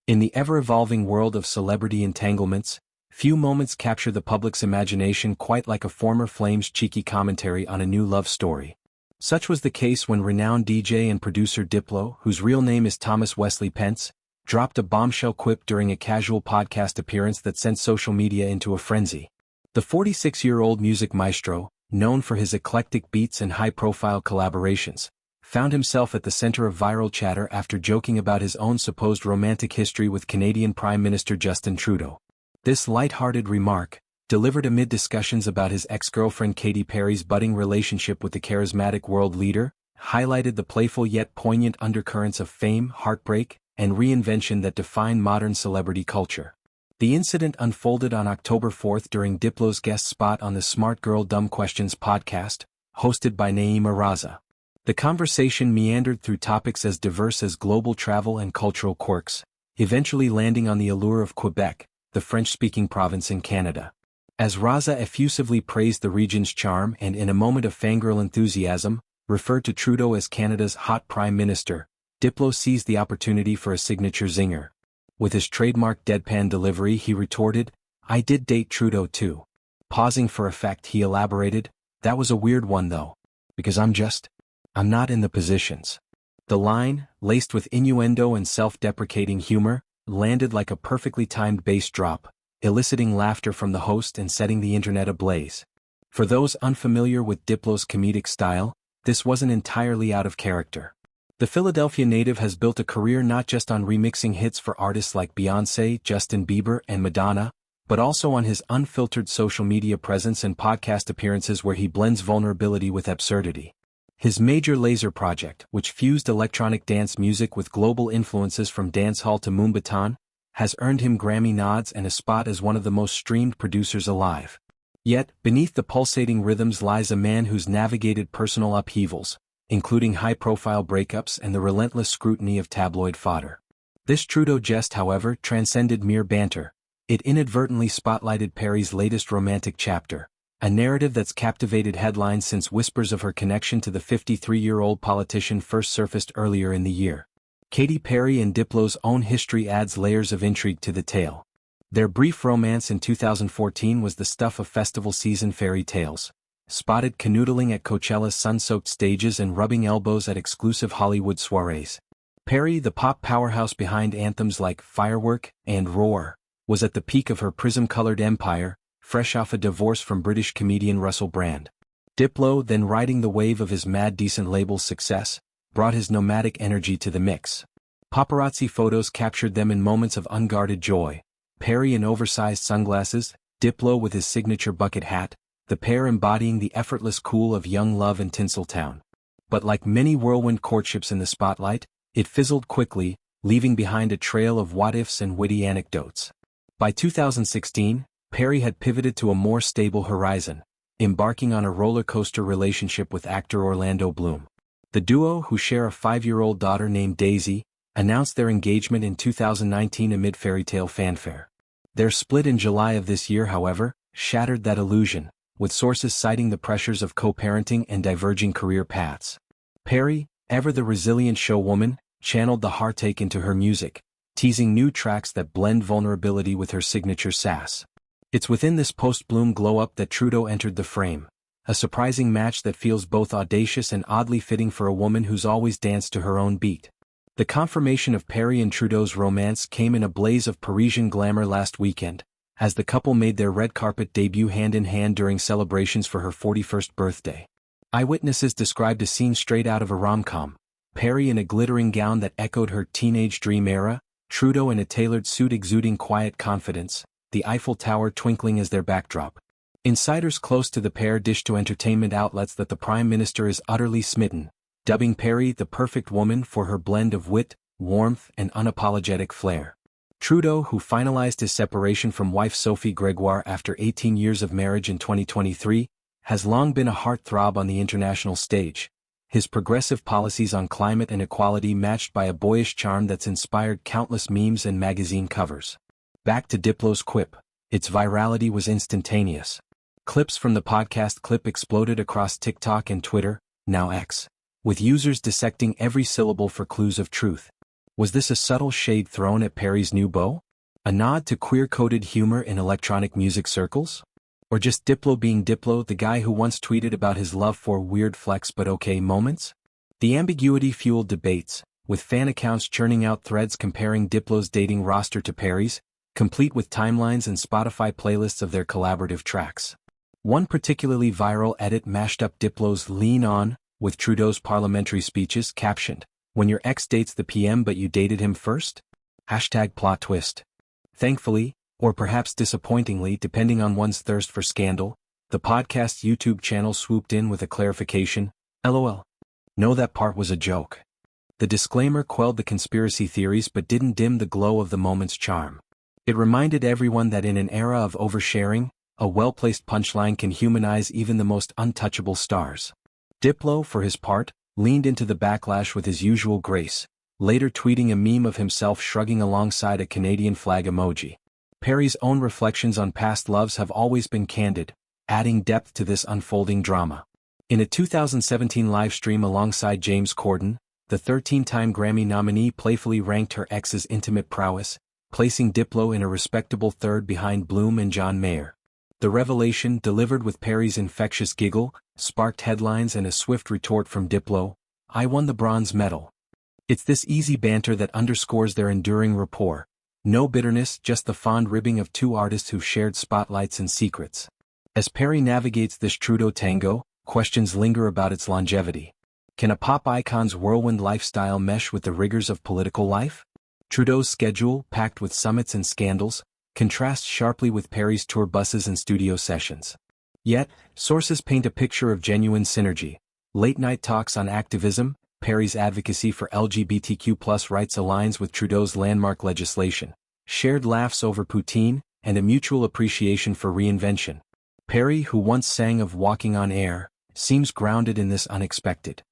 In the ever-evolving world of celebrity entanglements, few moments capture the public's imagination quite like a former Flame's cheeky commentary on a new love story. Such was the case when renowned DJ and producer Diplo, whose real name is Thomas Wesley Pence, dropped a bombshell quip during a casual podcast appearance that sent social media into a frenzy. The 46-year-old music maestro, known for his eclectic beats and high-profile collaborations, found himself at the center of viral chatter after joking about his own supposed romantic history with Canadian Prime Minister Justin Trudeau. This light-hearted remark, delivered amid discussions about his ex-girlfriend Katy Perry's budding relationship with the charismatic world leader, highlighted the playful yet poignant undercurrents of fame, heartbreak, and reinvention that define modern celebrity culture. The incident unfolded on October 4 during Diplo's guest spot on the Smart Girl Dumb Questions podcast, hosted by Naeema Raza. The conversation meandered through topics as diverse as global travel and cultural quirks, eventually landing on the allure of Quebec, the French-speaking province in Canada. As Raza effusively praised the region's charm and in a moment of fangirl enthusiasm, referred to Trudeau as Canada's hot prime minister, Diplo seized the opportunity for a signature zinger. With his trademark deadpan delivery he retorted, "I did date Trudeau too." Pausing for effect he elaborated, "That was a weird one though. Because I'm not in the positions." The line, laced with innuendo and self-deprecating humor, landed like a perfectly timed bass drop, eliciting laughter from the host and setting the internet ablaze. For those unfamiliar with Diplo's comedic style, this wasn't entirely out of character. The Philadelphia native has built a career not just on remixing hits for artists like Beyoncé, Justin Bieber, and Madonna, but also on his unfiltered social media presence and podcast appearances where he blends vulnerability with absurdity. His Major Lazer project, which fused electronic dance music with global influences from dancehall to Moombahton, has earned him Grammy nods and a spot as one of the most streamed producers alive. Yet, beneath the pulsating rhythms lies a man who's navigated personal upheavals, including high-profile breakups and the relentless scrutiny of tabloid fodder. This Trudeau jest, however, transcended mere banter. It inadvertently spotlighted Perry's latest romantic chapter, a narrative that's captivated headlines since whispers of her connection to the 53-year-old politician first surfaced earlier in the year. Katy Perry and Diplo's own history adds layers of intrigue to the tale. Their brief romance in 2014 was the stuff of festival season fairy tales, spotted canoodling at Coachella's sun-soaked stages and rubbing elbows at exclusive Hollywood soirees. Perry, the pop powerhouse behind anthems like Firework and Roar, was at the peak of her prism-colored empire, fresh off a divorce from British comedian Russell Brand. Diplo, then riding the wave of his Mad Decent label's success, brought his nomadic energy to the mix. Paparazzi photos captured them in moments of unguarded joy, Perry in oversized sunglasses, Diplo with his signature bucket hat, the pair embodying the effortless cool of young love in Tinseltown. But like many whirlwind courtships in the spotlight, it fizzled quickly, leaving behind a trail of what-ifs and witty anecdotes. By 2016, Perry had pivoted to a more stable horizon, embarking on a roller coaster relationship with actor Orlando Bloom. The duo, who share a 5-year-old daughter named Daisy, announced their engagement in 2019 amid fairytale fanfare. Their split in July of this year, however, shattered that illusion, with sources citing the pressures of co-parenting and diverging career paths. Perry, ever the resilient showwoman, channeled the heartache into her music, teasing new tracks that blend vulnerability with her signature sass. It's within this post-Bloom glow-up that Trudeau entered the frame, a surprising match that feels both audacious and oddly fitting for a woman who's always danced to her own beat. The confirmation of Perry and Trudeau's romance came in a blaze of Parisian glamour last weekend, as the couple made their red carpet debut hand-in-hand during celebrations for her 41st birthday. Eyewitnesses described a scene straight out of a rom-com, Perry in a glittering gown that echoed her teenage dream era, Trudeau in a tailored suit exuding quiet confidence, the Eiffel Tower twinkling as their backdrop. Insiders close to the pair dished to entertainment outlets that the Prime Minister is utterly smitten, dubbing Perry the perfect woman for her blend of wit, warmth, and unapologetic flair. Trudeau, who finalized his separation from wife Sophie Gregoire after 18 years of marriage in 2023, has long been a heartthrob on the international stage, his progressive policies on climate and equality matched by a boyish charm that's inspired countless memes and magazine covers. Back to Diplo's quip, its virality was instantaneous. Clips from the podcast clip exploded across TikTok and Twitter, now X, with users dissecting every syllable for clues of truth. Was this a subtle shade thrown at Perry's new beau? A nod to queer-coded humor in electronic music circles? Or just Diplo being Diplo, the guy who once tweeted about his love for weird flex but okay moments? The ambiguity fueled debates, with fan accounts churning out threads comparing Diplo's dating roster to Perry's, complete with timelines and Spotify playlists of their collaborative tracks. One particularly viral edit mashed up Diplo's Lean On with Trudeau's parliamentary speeches, captioned, "When your ex dates the PM but you dated him first?" Hashtag plot twist. Thankfully, or perhaps disappointingly depending on one's thirst for scandal, the podcast's YouTube channel swooped in with a clarification, LOL. No, that part was a joke. The disclaimer quelled the conspiracy theories but didn't dim the glow of the moment's charm. It reminded everyone that in an era of oversharing, a well-placed punchline can humanize even the most untouchable stars. Diplo, for his part, leaned into the backlash with his usual grace, later tweeting a meme of himself shrugging alongside a Canadian flag emoji. Perry's own reflections on past loves have always been candid, adding depth to this unfolding drama. In a 2017 livestream alongside James Corden, the 13-time Grammy nominee playfully ranked her ex's intimate prowess, placing Diplo in a respectable third behind Bloom and John Mayer. The revelation, delivered with Perry's infectious giggle, sparked headlines and a swift retort from Diplo, "I won the bronze medal." It's this easy banter that underscores their enduring rapport. No bitterness, just the fond ribbing of two artists who've shared spotlights and secrets. As Perry navigates this Trudeau tango, questions linger about its longevity. Can a pop icon's whirlwind lifestyle mesh with the rigors of political life? Trudeau's schedule, packed with summits and scandals, contrasts sharply with Perry's tour buses and studio sessions. Yet, sources paint a picture of genuine synergy. Late-night talks on activism, Perry's advocacy for LGBTQ+ rights aligns with Trudeau's landmark legislation, shared laughs over poutine, and a mutual appreciation for reinvention. Perry, who once sang of walking on air, seems grounded in this unexpected